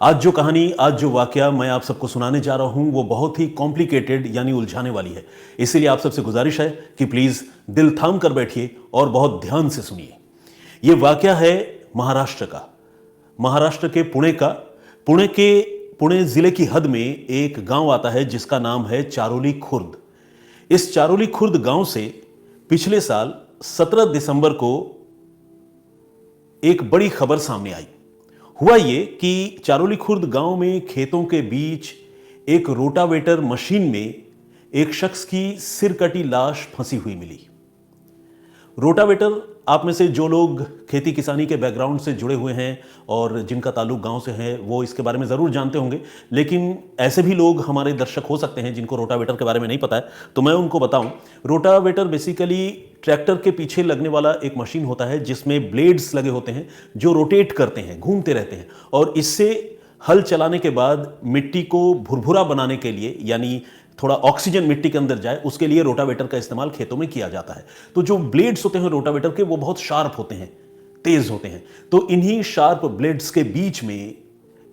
आज जो कहानी, आज जो वाकया मैं आप सबको सुनाने जा रहा हूं वो बहुत ही कॉम्प्लिकेटेड यानी उलझाने वाली है। इसीलिए आप सबसे गुजारिश है कि प्लीज दिल थाम कर बैठिए और बहुत ध्यान से सुनिए। ये वाकया है महाराष्ट्र का, महाराष्ट्र के पुणे का। पुणे जिले की हद में एक गांव आता है जिसका नाम है चारोली खुर्द। इस चारोली खुर्द गांव से पिछले साल 17 दिसंबर को एक बड़ी खबर सामने आई। हुआ ये कि चारोली खुर्द गांव में खेतों के बीच एक रोटावेटर मशीन में एक शख्स की सिरकटी लाश फंसी हुई मिली। रोटावेटर, आप में से जो लोग खेती किसानी के बैकग्राउंड से जुड़े हुए हैं और जिनका ताल्लुक गांव से है वो इसके बारे में ज़रूर जानते होंगे, लेकिन ऐसे भी लोग हमारे दर्शक हो सकते हैं जिनको रोटावेटर के बारे में नहीं पता है, तो मैं उनको बताऊं। रोटावेटर बेसिकली ट्रैक्टर के पीछे लगने वाला एक मशीन होता है जिसमें ब्लेड्स लगे होते हैं जो रोटेट करते हैं, घूमते रहते हैं, और इससे हल चलाने के बाद मिट्टी को भुरभुरा बनाने के लिए, यानी थोड़ा ऑक्सीजन मिट्टी के अंदर जाए, उसके लिए रोटावेटर का इस्तेमाल खेतों में किया जाता है। तो जो ब्लेड्स होते हैं रोटावेटर के वो बहुत शार्प होते हैं, तेज होते हैं। तो इन्हीं शार्प ब्लेड्स के बीच में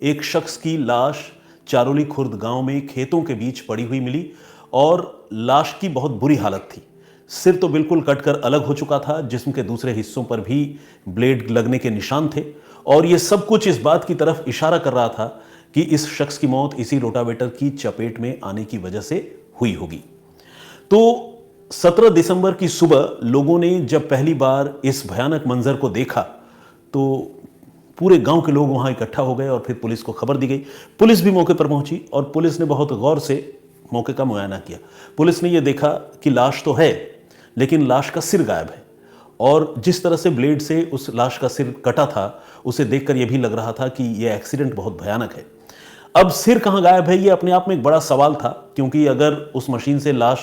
एक शख्स की लाश चारोली खुर्द गांव में खेतों के बीच पड़ी हुई मिली और लाश की बहुत बुरी हालत थी। सिर तो बिल्कुल कटकर अलग हो चुका था, जिस्म के दूसरे हिस्सों पर भी ब्लेड लगने के निशान थे, और यह सब कुछ इस बात की तरफ इशारा कर रहा था कि इस शख्स की मौत इसी रोटावेटर की चपेट में आने की वजह से हुई होगी। तो 17 दिसंबर की सुबह लोगों ने जब पहली बार इस भयानक मंजर को देखा तो पूरे गांव के लोग वहां इकट्ठा हो गए और फिर पुलिस को खबर दी गई। पुलिस भी मौके पर पहुंची और पुलिस ने बहुत गौर से मौके का मुआयना किया। पुलिस ने यह देखा कि लाश तो है, लेकिन लाश का सिर गायब है, और जिस तरह से ब्लेड से उस लाश का सिर कटा था उसे देखकर यह भी लग रहा था कि यह एक्सीडेंट बहुत भयानक है। अब सिर कहां गायब है, यह अपने आप में एक बड़ा सवाल था, क्योंकि अगर उस मशीन से लाश,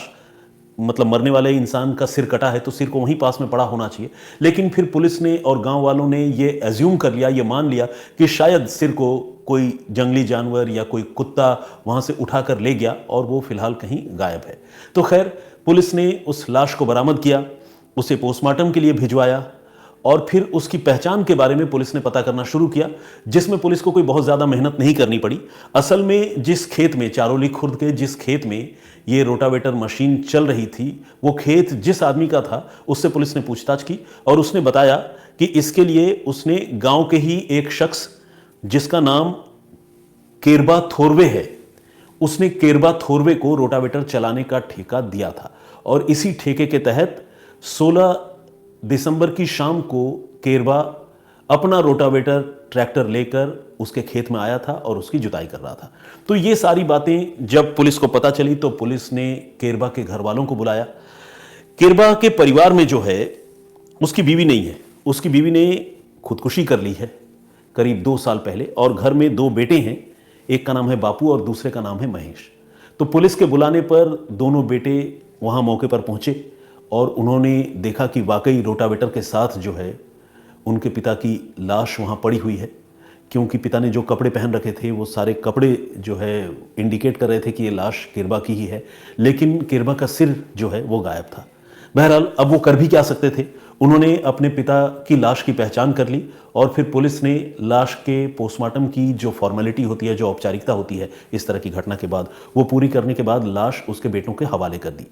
मतलब मरने वाले इंसान का सिर कटा है, तो सिर को वहीं पास में पड़ा होना चाहिए। लेकिन फिर पुलिस ने और गांव वालों ने यह एज्यूम कर लिया, यह मान लिया कि शायद सिर को कोई जंगली जानवर या कोई कुत्ता वहां से उठाकर ले गया और वो फिलहाल कहीं गायब है। तो खैर, पुलिस ने उस लाश को बरामद किया, उसे पोस्टमार्टम के लिए भिजवाया, और फिर उसकी पहचान के बारे में पुलिस ने पता करना शुरू किया, जिसमें पुलिस को कोई बहुत ज़्यादा मेहनत नहीं करनी पड़ी। असल में जिस खेत में, चारोली खुर्द के जिस खेत में ये रोटावेटर मशीन चल रही थी, वो खेत जिस आदमी का था उससे पुलिस ने पूछताछ की और उसने बताया कि इसके लिए उसने गांव के ही एक शख्स जिसका नाम केरबा थोरवे है, उसने केरबा थोरवे को रोटावेटर चलाने का ठेका दिया था। और इसी ठेके के तहत 16 दिसंबर की शाम को केरबा अपना रोटावेटर ट्रैक्टर लेकर उसके खेत में आया था और उसकी जुताई कर रहा था। तो ये सारी बातें जब पुलिस को पता चली तो पुलिस ने केरबा के घर वालों को बुलाया। केरबा के परिवार में जो है, उसकी बीवी नहीं है, उसकी बीवी ने खुदकुशी कर ली है करीब 2 साल पहले, और घर में 2 बेटे हैं, एक का नाम है बापू और दूसरे का नाम है महेश। तो पुलिस के बुलाने पर दोनों बेटे वहां मौके पर पहुंचे और उन्होंने देखा कि वाकई रोटावेटर के साथ जो है उनके पिता की लाश वहाँ पड़ी हुई है, क्योंकि पिता ने जो कपड़े पहन रखे थे वो सारे कपड़े जो है इंडिकेट कर रहे थे कि ये लाश केरबा की ही है, लेकिन केरबा का सिर जो है वो गायब था। बहरहाल, अब वो कर भी क्या सकते थे। उन्होंने अपने पिता की लाश की पहचान कर ली और फिर पुलिस ने लाश के पोस्टमार्टम की जो फॉर्मेलिटी होती है, जो औपचारिकता होती है इस तरह की घटना के बाद, वो पूरी करने के बाद लाश उसके बेटों के हवाले कर दी।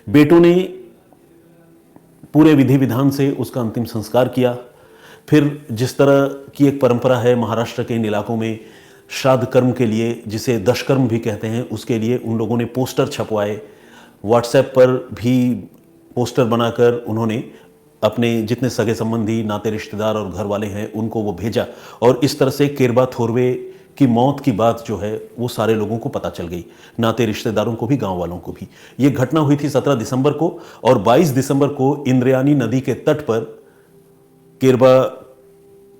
बेटों ने पूरे विधि विधान से उसका अंतिम संस्कार किया। फिर जिस तरह की एक परंपरा है महाराष्ट्र के इन इलाकों में, श्राद्ध कर्म के लिए, जिसे दशकर्म भी कहते हैं, उसके लिए उन लोगों ने पोस्टर छपवाए। व्हाट्सएप पर भी पोस्टर बनाकर उन्होंने अपने जितने सगे संबंधी, नाते रिश्तेदार और घर वाले हैं उनको वो भेजा, और इस तरह से केरबा थोरवे की मौत की बात जो है वो सारे लोगों को पता चल गई, नाते रिश्तेदारों को भी, गांव वालों को भी। ये घटना हुई थी 17 दिसंबर को, और 22 दिसंबर को इंद्रायणी नदी के तट पर केरबा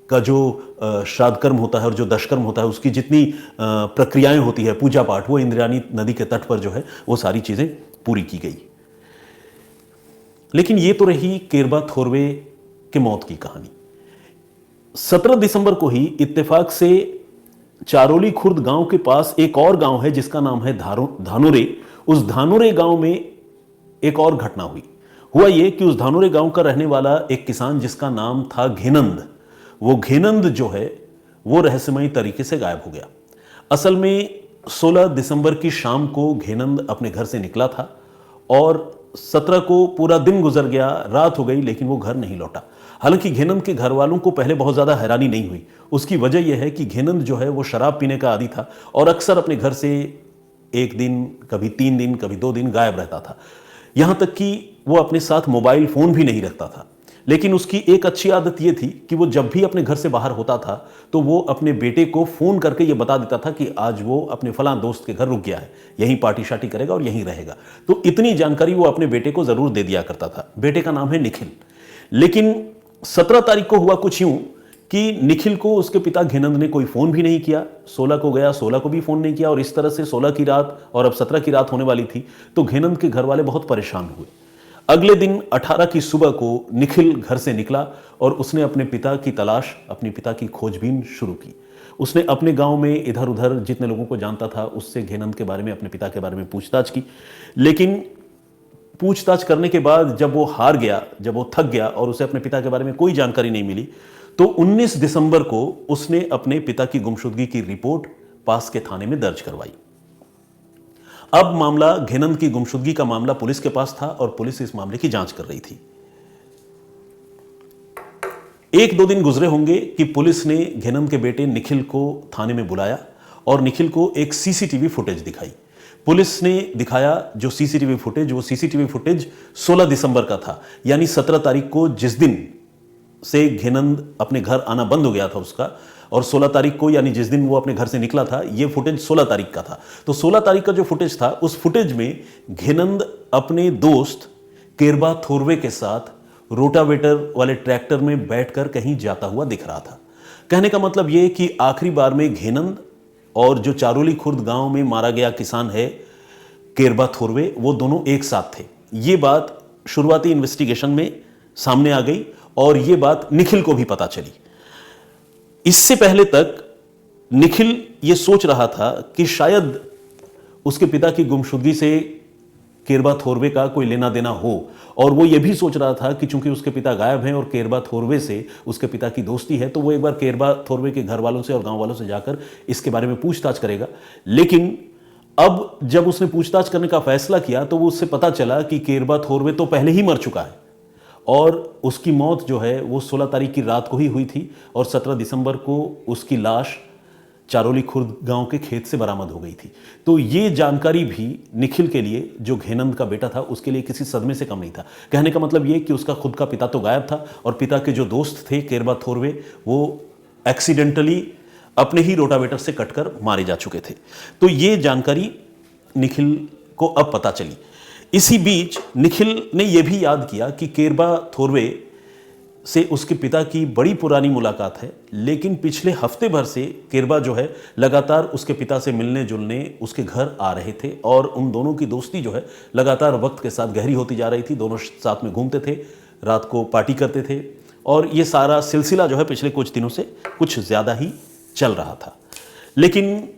का जो श्राद्ध कर्म होता है और जो दशकर्म होता है, उसकी जितनी प्रक्रियाएं होती है, पूजा पाठ, वो इंद्रायणी नदी के तट पर जो है वो सारी चीजें पूरी की गई। लेकिन ये तो रही केरबा थोरवे के मौत की कहानी। 17 दिसंबर को ही इत्तेफाक से चारोली खुर्द गांव के पास एक और गांव है जिसका नाम है धानोरे। उस धानोरे गांव में एक और घटना हुई। हुआ यह कि उस धानोरे गांव का रहने वाला एक किसान जिसका नाम था घेनंद, वो घेनंद जो है वो रहस्यमयी तरीके से गायब हो गया। असल में 16 दिसंबर की शाम को घेनंद अपने घर से निकला था और 17 को पूरा दिन गुजर गया, रात हो गई, लेकिन वो घर नहीं लौटा। हालांकि घेनंद के घर वालों को पहले बहुत ज़्यादा हैरानी नहीं हुई। उसकी वजह यह है कि घेनंद जो है वो शराब पीने का आदी था और अक्सर अपने घर से 1 दिन, कभी 3 दिन, कभी 2 दिन गायब रहता था। यहां तक कि वो अपने साथ मोबाइल फोन भी नहीं रखता था। लेकिन उसकी एक अच्छी आदत यह थी कि वो जब भी अपने घर से बाहर होता था तो वो अपने बेटे को फोन करके ये बता देता था कि आज वो अपने फलां दोस्त के घर रुक गया है, यहीं पार्टी शार्टी करेगा और यहीं रहेगा। तो इतनी जानकारी वो अपने बेटे को जरूर दे दिया करता था। बेटे का नाम है निखिल। लेकिन 17 तारीख को हुआ कुछ यूं कि निखिल को उसके पिता घेनंद ने कोई फोन भी नहीं किया। 16 को गया, 16 को भी फोन नहीं किया और इस तरह से 16 की रात और अब 17 की रात होने वाली थी। तो घेनंद के घर वाले बहुत परेशान हुए। अगले दिन 18 की सुबह को निखिल घर से निकला और उसने अपने पिता की तलाश, अपने पिता की खोजबीन शुरू की। उसने अपने गांव में इधर उधर जितने लोगों को जानता था उससे घेनंद के बारे में, अपने पिता के बारे में पूछताछ की। लेकिन पूछताछ करने के बाद जब वो हार गया, जब वो थक गया और उसे अपने पिता के बारे में कोई जानकारी नहीं मिली, तो 19 दिसंबर को उसने अपने पिता की गुमशुदगी की रिपोर्ट पास के थाने में दर्ज करवाई। अब मामला, घेनंद की गुमशुदगी का मामला पुलिस के पास था और पुलिस इस मामले की जांच कर रही थी। 1-2 दिन गुजरे होंगे कि पुलिस ने घेनंद के बेटे निखिल को थाने में बुलाया और निखिल को एक सीसीटीवी फुटेज दिखाई। पुलिस ने दिखाया जो सीसीटीवी फुटेज, वो सीसीटीवी फुटेज 16 दिसंबर का था, यानी 17 तारीख को जिस दिन से घेनंद अपने घर आना बंद हो गया था उसका, और 16 तारीख को यानी जिस दिन वो अपने घर से निकला था, ये फुटेज 16 तारीख का था। तो 16 तारीख का जो फुटेज था, उस फुटेज में घेनंद अपने दोस्त केरबा थोरवे के साथ रोटावेटर वाले ट्रैक्टर में बैठकर कहीं जाता हुआ दिख रहा था। कहने का मतलब ये कि आखिरी बार में घेनंद और जो चारोली खुर्द गांव में मारा गया किसान है केरबा थोरवे, वो दोनों एक साथ थे। ये बात शुरुआती इन्वेस्टिगेशन में सामने आ गई और ये बात निखिल को भी पता चली। इससे पहले तक निखिल ये सोच रहा था कि शायद उसके पिता की गुमशुदगी से केरबा थोरवे का कोई लेना देना हो, और वो ये भी सोच रहा था कि चूंकि उसके पिता गायब हैं और केरबा थोरवे से उसके पिता की दोस्ती है, तो वो एक बार केरबा थोरवे के घर वालों से और गांव वालों से जाकर इसके बारे में पूछताछ करेगा। लेकिन अब जब उसने पूछताछ करने का फैसला किया तो वो उससे पता चला कि केरबा थोरवे तो पहले ही मर चुका है और उसकी मौत जो है वो 16 तारीख की रात को ही हुई थी और 17 दिसंबर को उसकी लाश चारोली खुर्द गांव के खेत से बरामद हो गई थी। तो ये जानकारी भी निखिल के लिए, जो घेनंद का बेटा था, उसके लिए किसी सदमे से कम नहीं था। कहने का मतलब ये कि उसका खुद का पिता तो गायब था और पिता के जो दोस्त थे केरबा थोरवे, वो एक्सीडेंटली अपने ही रोटावेटर से कटकर मारे जा चुके थे। तो ये जानकारी निखिल को अब पता चली। इसी बीच निखिल ने यह भी याद किया कि केरबा थोरवे से उसके पिता की बड़ी पुरानी मुलाकात है, लेकिन पिछले हफ्ते भर से केरबा जो है लगातार उसके पिता से मिलने जुलने उसके घर आ रहे थे और उन दोनों की दोस्ती जो है लगातार वक्त के साथ गहरी होती जा रही थी। दोनों साथ में घूमते थे, रात को पार्टी करते थे और ये सारा सिलसिला जो है पिछले कुछ दिनों से कुछ ज़्यादा ही चल रहा था। लेकिन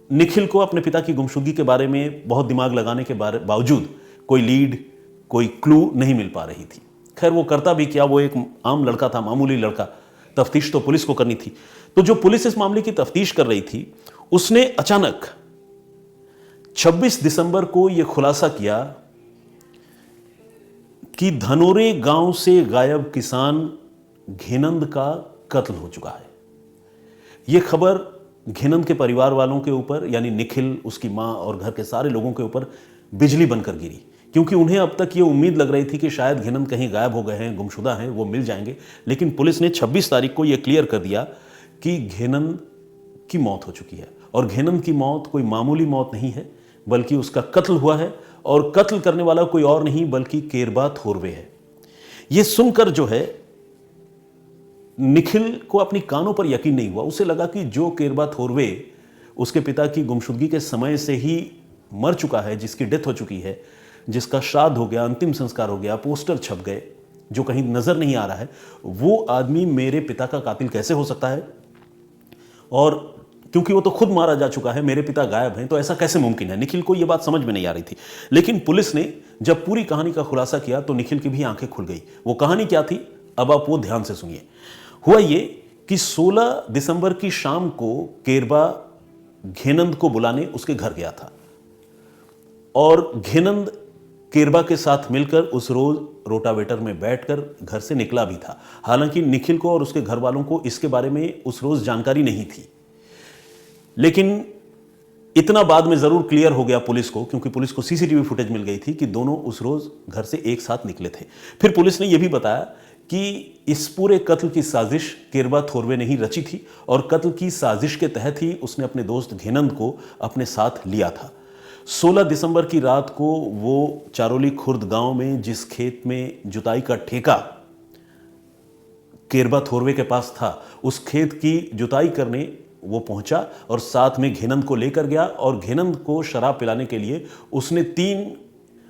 निखिल को अपने पिता की गुमशुदगी के बारे में बहुत दिमाग लगाने के बावजूद कोई लीड, कोई क्लू नहीं मिल पा रही थी। खैर वो करता भी क्या, वो एक आम लड़का था, मामूली लड़का। तफ्तीश तो पुलिस को करनी थी। तो जो पुलिस इस मामले की तफ्तीश कर रही थी, उसने अचानक 26 दिसंबर को यह खुलासा किया कि धनोरे गांव से गायब किसान घेनंद का कत्ल हो चुका है। यह खबर घेनंद के परिवार वालों के ऊपर, यानी निखिल, उसकी मां और घर के सारे लोगों के ऊपर बिजली बनकर गिरी, क्योंकि उन्हें अब तक ये उम्मीद लग रही थी कि शायद घेनंद कहीं गायब हो गए हैं, गुमशुदा हैं, वो मिल जाएंगे। लेकिन पुलिस ने 26 तारीख को ये क्लियर कर दिया कि घेनंद की मौत हो चुकी है और घेनंद की मौत कोई मामूली मौत नहीं है, बल्कि उसका कत्ल हुआ है और कत्ल करने वाला कोई और नहीं बल्कि केरबा थोरवे है। ये सुनकर जो है निखिल को अपनी कानों पर यकीन नहीं हुआ। उसे लगा कि जो केरबा थोरवे उसके पिता की गुमशुदगी के समय से ही मर चुका है, जिसकी डेथ हो चुकी है, जिसका श्राद्ध हो गया, अंतिम संस्कार हो गया, पोस्टर छप गए, जो कहीं नजर नहीं आ रहा है, वो आदमी मेरे पिता का कातिल कैसे हो सकता है? और क्योंकि वो तो खुद मारा जा चुका है, मेरे पिता गायब हैं, तो ऐसा कैसे मुमकिन है? निखिल को ये बात समझ में नहीं आ रही थी। लेकिन पुलिस ने जब पूरी कहानी का खुलासा किया तो निखिल की भी आंखें खुल गई। वो कहानी क्या थी, अब आप वो ध्यान से सुनिए। हुआ ये कि 16 दिसंबर की शाम को केरबा घेनंद को बुलाने उसके घर गया था और घेनंद केरबा के साथ मिलकर उस रोज रोटावेटर में बैठकर घर से निकला भी था। हालांकि निखिल को और उसके घर वालों को इसके बारे में उस रोज जानकारी नहीं थी, लेकिन इतना बाद में जरूर क्लियर हो गया पुलिस को, क्योंकि पुलिस को सीसीटीवी फुटेज मिल गई थी कि दोनों उस रोज घर से एक साथ निकले थे। फिर पुलिस ने यह भी बताया कि इस पूरे कत्ल की साजिश केरबा थोरवे ने ही रची थी और कत्ल की साजिश के तहत ही उसने अपने दोस्त घेनंद को अपने साथ लिया था। 16 दिसंबर की रात को वो चारोली खुर्द गांव में जिस खेत में जुताई का ठेका केरबा थोरवे के पास था, उस खेत की जुताई करने वो पहुंचा और साथ में घेनंद को लेकर गया और घेनंद को शराब पिलाने के लिए उसने 3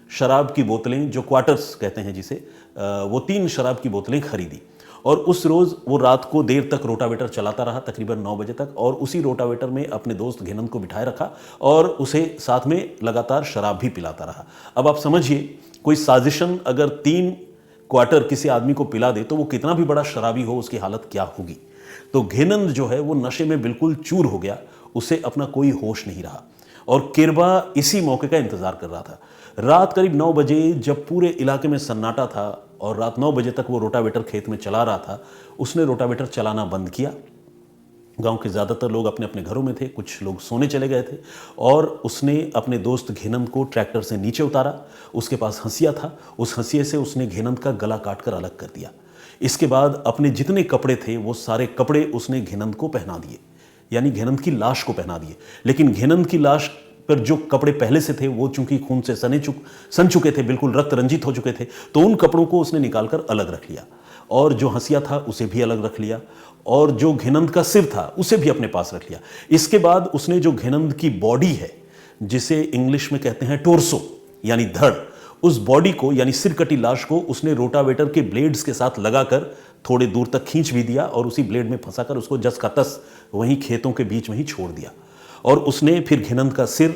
शराब की बोतलें, जो क्वार्टर्स कहते हैं जिसे, वो 3 शराब की बोतलें खरीदी। और उस रोज वो रात को देर तक रोटावेटर चलाता रहा, तकरीबन 9 बजे तक, और उसी रोटावेटर में अपने दोस्त घेनंद को बिठाए रखा और उसे साथ में लगातार शराब भी पिलाता रहा। अब आप समझिए, कोई साजिशन अगर 3 क्वार्टर किसी आदमी को पिला दे तो वो कितना भी बड़ा शराबी हो, उसकी हालत क्या होगी। तो घेनंद जो है वो नशे में बिल्कुल चूर हो गया, उसे अपना कोई होश नहीं रहा और केरबा इसी मौके का इंतजार कर रहा था। रात करीब 9 बजे जब पूरे इलाके में सन्नाटा था और रात 9 बजे तक वो रोटावेटर खेत में चला रहा था, उसने रोटावेटर चलाना बंद किया। गांव के ज़्यादातर लोग अपने अपने घरों में थे, कुछ लोग सोने चले गए थे और उसने अपने दोस्त घेनंद को ट्रैक्टर से नीचे उतारा। उसके पास हंसिया था, उस हंसिये से उसने घेनंद का गला काटकर अलग कर दिया। इसके बाद अपने जितने कपड़े थे वो सारे कपड़े उसने घेनंद को पहना दिए, यानी घेनंद की लाश को पहना दिए। लेकिन घेनंद की लाश पर जो कपड़े पहले से थे वो चूंकि खून से सन चुके थे, बिल्कुल रक्त रंजित हो चुके थे, तो उन कपड़ों को उसने निकालकर अलग रख लिया और जो हंसिया था उसे भी अलग रख लिया और जो घेनंद का सिर था उसे भी अपने पास रख लिया। इसके बाद उसने जो घेनंद की बॉडी है, जिसे इंग्लिश में कहते हैं टोर्सो यानी धड़, उस बॉडी को यानी सिर कटी लाश को उसने रोटावेटर के ब्लेड्स के साथ लगाकर थोड़े दूर तक खींच भी दिया और उसी ब्लेड में फंसाकर उसको जस का तस वहीं खेतों के बीच में ही छोड़ दिया। और उसने फिर घेनंद का सिर,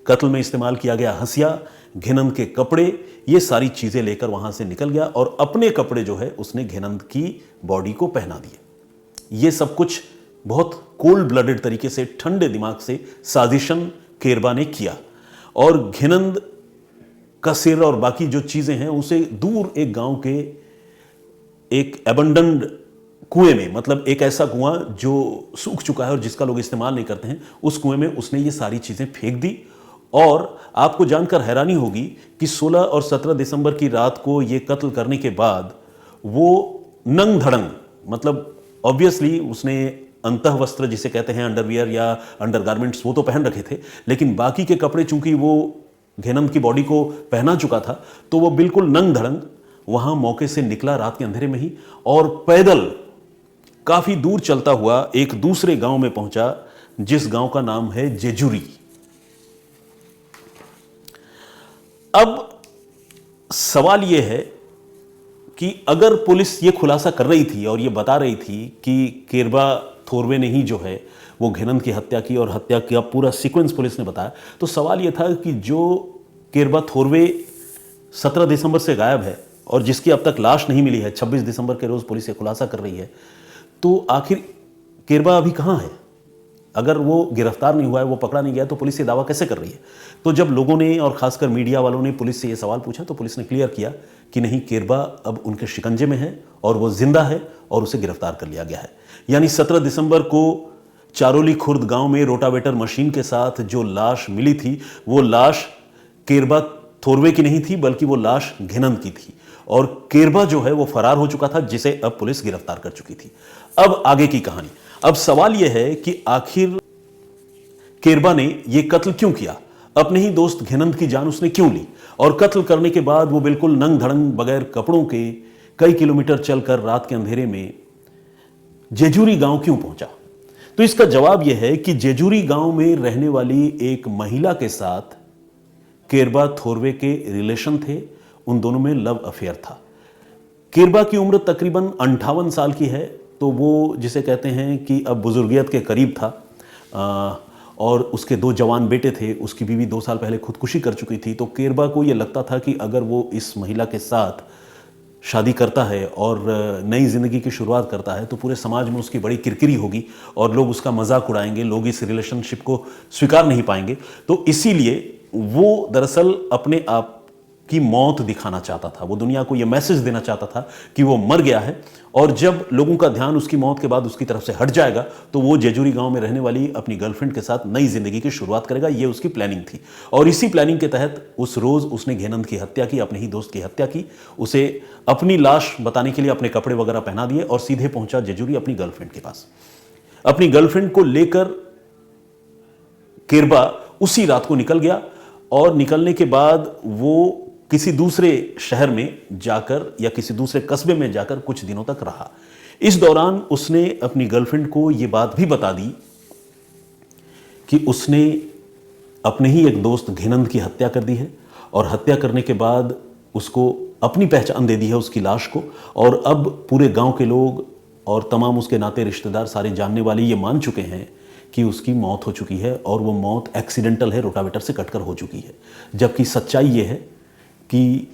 कत्ल में इस्तेमाल किया गया हंसिया, घेनंद के कपड़े, ये सारी चीजें लेकर वहां से निकल गया और अपने कपड़े जो है उसने घेनंद की बॉडी को पहना दिए। ये सब कुछ बहुत कोल्ड ब्लडेड तरीके से, ठंडे दिमाग से साजिशन केरबा ने किया और घेनंद का सिर और बाकी जो चीजें हैं उसे दूर एक गांव के एक एबंडन्ड कुएं में, मतलब एक ऐसा कुआं जो सूख चुका है और जिसका लोग इस्तेमाल नहीं करते हैं, उस कुएं में उसने ये सारी चीजें फेंक दी। और आपको जानकर हैरानी होगी कि 16 और 17 दिसंबर की रात को ये कत्ल करने के बाद वो नंग धड़ंग, मतलब ऑब्वियसली उसने अंतः वस्त्र जिसे कहते हैं, अंडरवियर या अंडरगारमेंट्स, वो तो पहन रखे थे, लेकिन बाकी के कपड़े चूंकि वो घेनंद की बॉडी को पहना चुका था तो वो बिल्कुल नंग धड़ंग वहां मौके से निकला रात के अंधेरे में ही और पैदल काफी दूर चलता हुआ एक दूसरे गांव में पहुंचा जिस गांव का नाम है जेजुरी। अब सवाल यह है कि अगर पुलिस ये खुलासा कर रही थी और ये बता रही थी कि केरबा थोरवे ने ही जो है वो घेनंद की हत्या की और हत्या का पूरा सीक्वेंस पुलिस ने बताया, तो सवाल ये था कि जो केरबा थोरवे 17 दिसंबर से गायब है और जिसकी अब तक लाश नहीं मिली है, 26 दिसंबर के रोज पुलिस ये खुलासा कर रही है, तो आखिर केरबा अभी कहाँ है? अगर वो गिरफ्तार नहीं हुआ है, वो पकड़ा नहीं गया, तो पुलिस ये दावा कैसे कर रही है? तो जब लोगों ने और खासकर मीडिया वालों ने पुलिस से ये सवाल पूछा तो पुलिस ने क्लियर किया कि नहीं, केरबा अब उनके शिकंजे में है और वो जिंदा है और उसे गिरफ्तार कर लिया गया है। यानी 17 दिसंबर को चारोली खुर्द गांव में रोटावेटर मशीन के साथ जो लाश मिली थी वो लाश केरबा थोरवे की नहीं थी, बल्कि वो लाश घेनंद की थी और केरबा जो है वो फरार हो चुका था, जिसे अब पुलिस गिरफ्तार कर चुकी थी। अब आगे की कहानी। अब सवाल यह है कि आखिर केरबा ने यह कत्ल क्यों किया? अपने ही दोस्त घेनंद की जान उसने क्यों ली? और कत्ल करने के बाद वो बिल्कुल नंग धड़ंग बगैर कपड़ों के कई किलोमीटर चलकर रात के अंधेरे में जेजुरी गांव क्यों पहुंचा? तो इसका जवाब यह है कि जेजुरी गांव में रहने वाली एक महिला के साथ केरबा थोरवे के रिलेशन थे। उन दोनों में लव अफेयर था। केरबा की उम्र तकरीबन 58 साल की है, तो वो जिसे कहते हैं कि अब बुजुर्गियत के करीब था और उसके 2 जवान बेटे थे। उसकी बीवी 2 साल पहले खुदकुशी कर चुकी थी, तो केरबा को यह लगता था कि अगर वो इस महिला के साथ शादी करता है और नई ज़िंदगी की शुरुआत करता है तो पूरे समाज में उसकी बड़ी किरकिरी होगी और लोग उसका मजाक उड़ाएंगे, लोग इस रिलेशनशिप को स्वीकार नहीं पाएंगे। तो इसीलिए वो दरअसल अपने आप की मौत दिखाना चाहता था, वो दुनिया को ये मैसेज देना चाहता था कि वो मर गया है। और जब लोगों का ध्यान उसकी मौत के बाद उसकी तरफ से हट जाएगा तो वो जेजुरी गांव में रहने वाली अपनी गर्लफ्रेंड के साथ नई जिंदगी की शुरुआत करेगा। ये उसकी प्लानिंग थी और इसी प्लानिंग के तहत उस रोज उसने घेनंद की हत्या की, अपने ही दोस्त की हत्या की। उसे अपनी लाश बताने के लिए अपने कपड़े वगैरह पहना दिए और सीधे पहुंचा जेजुरी अपनी गर्लफ्रेंड के पास। अपनी गर्लफ्रेंड को लेकर केरबा उसी रात को निकल गया और निकलने के बाद वो किसी दूसरे शहर में जाकर या किसी दूसरे कस्बे में जाकर कुछ दिनों तक रहा। इस दौरान उसने अपनी गर्लफ्रेंड को यह बात भी बता दी कि उसने अपने ही एक दोस्त घेनंद की हत्या कर दी है और हत्या करने के बाद उसको अपनी पहचान दे दी है उसकी लाश को। और अब पूरे गांव के लोग और तमाम उसके नाते रिश्तेदार सारे जानने वाले ये मान चुके हैं कि उसकी मौत हो चुकी है और वो मौत एक्सीडेंटल है, रोटावेटर से कटकर हो चुकी है। जबकि सच्चाई ये है कि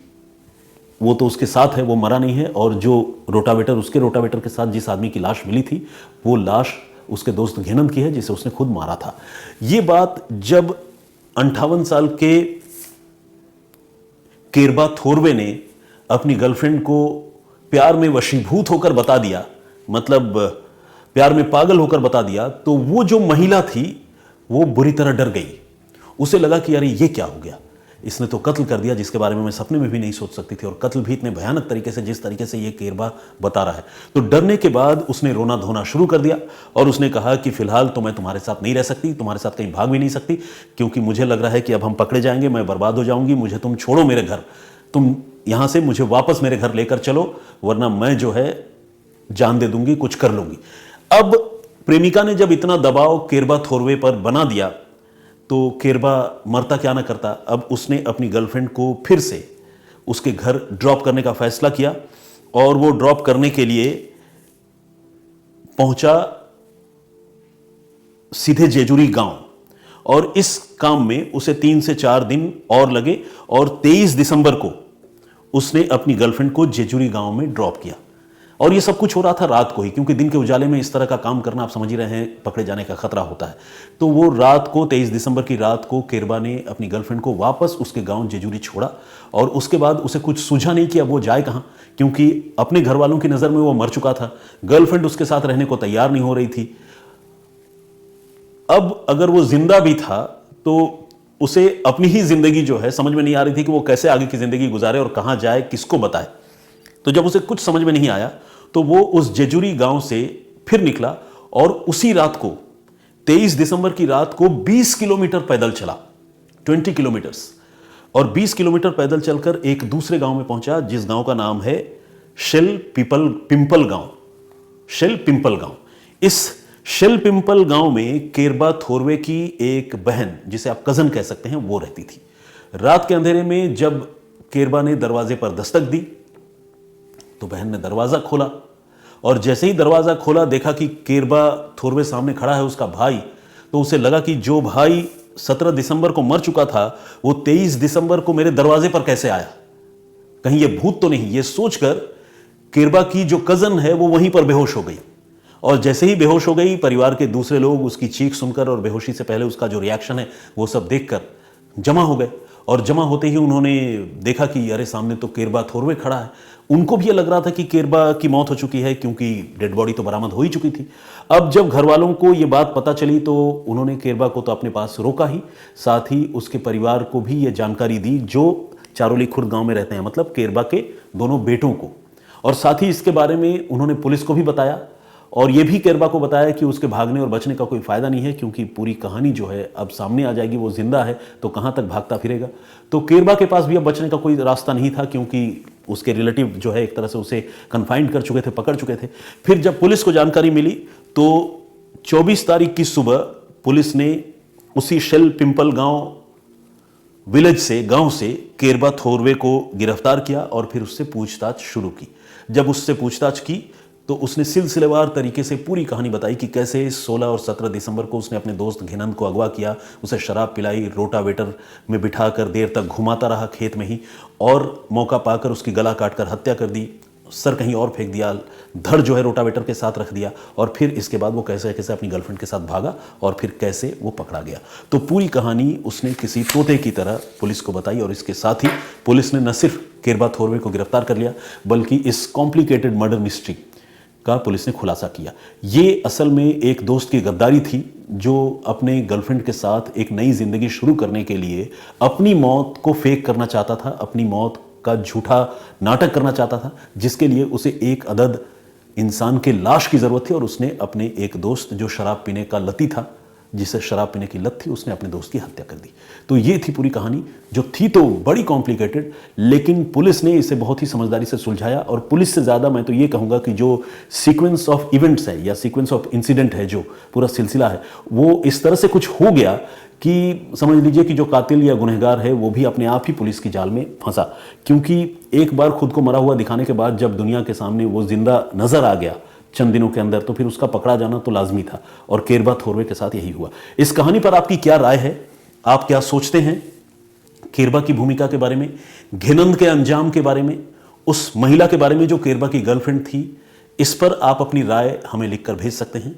वो तो उसके साथ है, वो मरा नहीं है। और जो रोटावेटर, उसके रोटावेटर के साथ जिस आदमी की लाश मिली थी वो लाश उसके दोस्त घेनंद की है जिसे उसने खुद मारा था। ये बात जब 58 साल के केरबा थोरवे ने अपनी गर्लफ्रेंड को प्यार में वशीभूत होकर बता दिया, मतलब प्यार में पागल होकर बता दिया, तो वो जो महिला थी वो बुरी तरह डर गई। उसे लगा कि अरे ये क्या हो गया, इसने तो कत्ल कर दिया जिसके बारे में मैं सपने में भी नहीं सोच सकती थी, और कत्ल भी इतने भयानक तरीके से जिस तरीके से ये केरबा बता रहा है। तो डरने के बाद उसने रोना धोना शुरू कर दिया और उसने कहा कि फिलहाल तो मैं तुम्हारे साथ नहीं रह सकती, तुम्हारे साथ कहीं भाग भी नहीं सकती, क्योंकि मुझे लग रहा है कि अब हम पकड़े जाएंगे, मैं बर्बाद हो जाऊंगी। मुझे तुम छोड़ो मेरे घर, तुम यहां से मुझे वापस मेरे घर लेकर चलो, वरना मैं जो है जान दे दूंगी, कुछ कर लूंगी। अब प्रेमिका ने जब इतना दबाव केरबा थोरवे पर बना दिया तो केरबा मरता क्या ना करता। अब उसने अपनी गर्लफ्रेंड को फिर से उसके घर ड्रॉप करने का फैसला किया और वो ड्रॉप करने के लिए पहुंचा सीधे जेजुरी गांव। और इस काम में उसे 3 से 4 दिन और लगे और 23 दिसंबर को उसने अपनी गर्लफ्रेंड को जेजुरी गांव में ड्रॉप किया। और ये सब कुछ हो रहा था रात को ही, क्योंकि दिन के उजाले में इस तरह का काम करना आप समझ ही रहे हैं, पकड़े जाने का खतरा होता है। तो वो रात को 23 दिसंबर की रात को केरबा ने अपनी गर्लफ्रेंड को वापस उसके गांव जेजुरी छोड़ा और उसके बाद उसे कुछ सूझा नहीं कि अब वो जाए कहां, क्योंकि अपने घर वालों की नजर में वो मर चुका था, गर्लफ्रेंड उसके साथ रहने को तैयार नहीं हो रही थी। अब अगर वो जिंदा भी था तो उसे अपनी ही जिंदगी जो है समझ में नहीं आ रही थी कि वो कैसे आगे की जिंदगी गुजारे और कहां जाए, किसको बताए। तो जब उसे कुछ समझ में नहीं आया तो वो उस जेजुरी गांव से फिर निकला और उसी रात को 23 दिसंबर की रात को 20 किलोमीटर पैदल चला, 20 किलोमीटर्स, और 20 किलोमीटर पैदल चलकर एक दूसरे गांव में पहुंचा जिस गांव का नाम है शेल पिंपल गांव। शेल पिंपल गांव, इस शेल पिंपल गांव में केरबा थोरवे की एक बहन, जिसे आप कजन कह सकते हैं, वो रहती थी। रात के अंधेरे में जब केरबा ने दरवाजे पर दस्तक दी तो बहन ने दरवाजा खोला और जैसे ही दरवाजा खोला देखा कि केरबा थोरवे सामने खड़ा है उसका भाई। तो उसे लगा कि जो भाई 17 दिसंबर को मर चुका था वो 23 दिसंबर को मेरे दरवाजे पर कैसे आया, कहीं ये भूत तो नहीं। ये सोचकर केरबा की जो कजन है वो वहीं पर बेहोश हो गई और जैसे ही बेहोश हो गई परिवार के दूसरे लोग उसकी चीख सुनकर और बेहोशी से पहले उसका जो रिएक्शन है वो सब देखकर जमा हो गए। और जमा होते ही उन्होंने देखा कि अरे सामने तो केरबा थोरवे खड़ा है। उनको भी ये लग रहा था कि केरबा की मौत हो चुकी है, क्योंकि डेड बॉडी तो बरामद हो ही चुकी थी। अब जब घर वालों को ये बात पता चली तो उन्होंने केरबा को तो अपने पास रोका ही, साथ ही उसके परिवार को भी ये जानकारी दी जो चारोली खुर्द गांव में रहते हैं, मतलब केरबा के दोनों बेटों को। और साथ ही इसके बारे में उन्होंने पुलिस को भी बताया और ये भी केरबा को बताया कि उसके भागने और बचने का कोई फायदा नहीं है, क्योंकि पूरी कहानी जो है अब सामने आ जाएगी। वो जिंदा है तो कहां तक भागता फिरेगा। तो केरबा के पास भी अब बचने का कोई रास्ता नहीं था, क्योंकि उसके रिलेटिव जो है एक तरह से उसे कन्फाइंड कर चुके थे, पकड़ चुके थे। फिर जब पुलिस को जानकारी मिली तो 24 तारीख की सुबह पुलिस ने उसी शेल पिंपल गांव से केरबा थोरवे को गिरफ्तार किया और फिर उससे पूछताछ शुरू की। जब उससे पूछताछ की तो उसने सिलसिलेवार तरीके से पूरी कहानी बताई कि कैसे 16 और 17 दिसंबर को उसने अपने दोस्त घिनंद को अगवा किया, उसे शराब पिलाई, रोटावेटर में बिठाकर देर तक घुमाता रहा खेत में ही, और मौका पाकर उसकी गला काटकर हत्या कर दी, सर कहीं और फेंक दिया, धड़ जो है रोटावेटर के साथ रख दिया, और फिर इसके बाद वो कैसे कैसे अपनी गर्लफ्रेंड के साथ भागा और फिर कैसे वो पकड़ा गया। तो पूरी कहानी उसने किसी तोते की तरह पुलिस को बताई, और इसके साथ ही पुलिस ने न सिर्फ केरबा थोरवे को गिरफ्तार कर लिया, बल्कि इस कॉम्प्लिकेटेड मर्डर मिस्ट्री का पुलिस ने खुलासा किया। ये असल में एक दोस्त की गद्दारी थी जो अपने गर्लफ्रेंड के साथ एक नई जिंदगी शुरू करने के लिए अपनी मौत को फेक करना चाहता था, अपनी मौत का झूठा नाटक करना चाहता था, जिसके लिए उसे एक अदद इंसान के लाश की जरूरत थी, और उसने अपने एक दोस्त जो शराब पीने का लती था, जिसे शराब पीने की लत थी, उसने अपने दोस्त की हत्या कर दी। तो ये थी पूरी कहानी, जो थी तो बड़ी कॉम्प्लिकेटेड, लेकिन पुलिस ने इसे बहुत ही समझदारी से सुलझाया। और पुलिस से ज़्यादा मैं तो ये कहूँगा कि जो सीक्वेंस ऑफ इवेंट्स है या सीक्वेंस ऑफ इंसिडेंट है, जो पूरा सिलसिला है, वो इस तरह से कुछ हो गया कि समझ लीजिए कि जो कातिल या गुनहगार है वो भी अपने आप ही पुलिस की जाल में फंसा। क्योंकि एक बार खुद को मरा हुआ दिखाने के बाद जब दुनिया के सामने वो जिंदा नजर आ गया चंद दिनों के अंदर, तो फिर उसका पकड़ा जाना तो लाजमी था, और केरबा थोरवे के साथ यही हुआ। इस कहानी पर आपकी क्या राय है? आप क्या सोचते हैं केरबा की भूमिका के बारे में, घिनंद के अंजाम के बारे में, उस महिला के बारे में जो केरबा की गर्लफ्रेंड थी? इस पर आप अपनी राय हमें लिखकर भेज सकते हैं।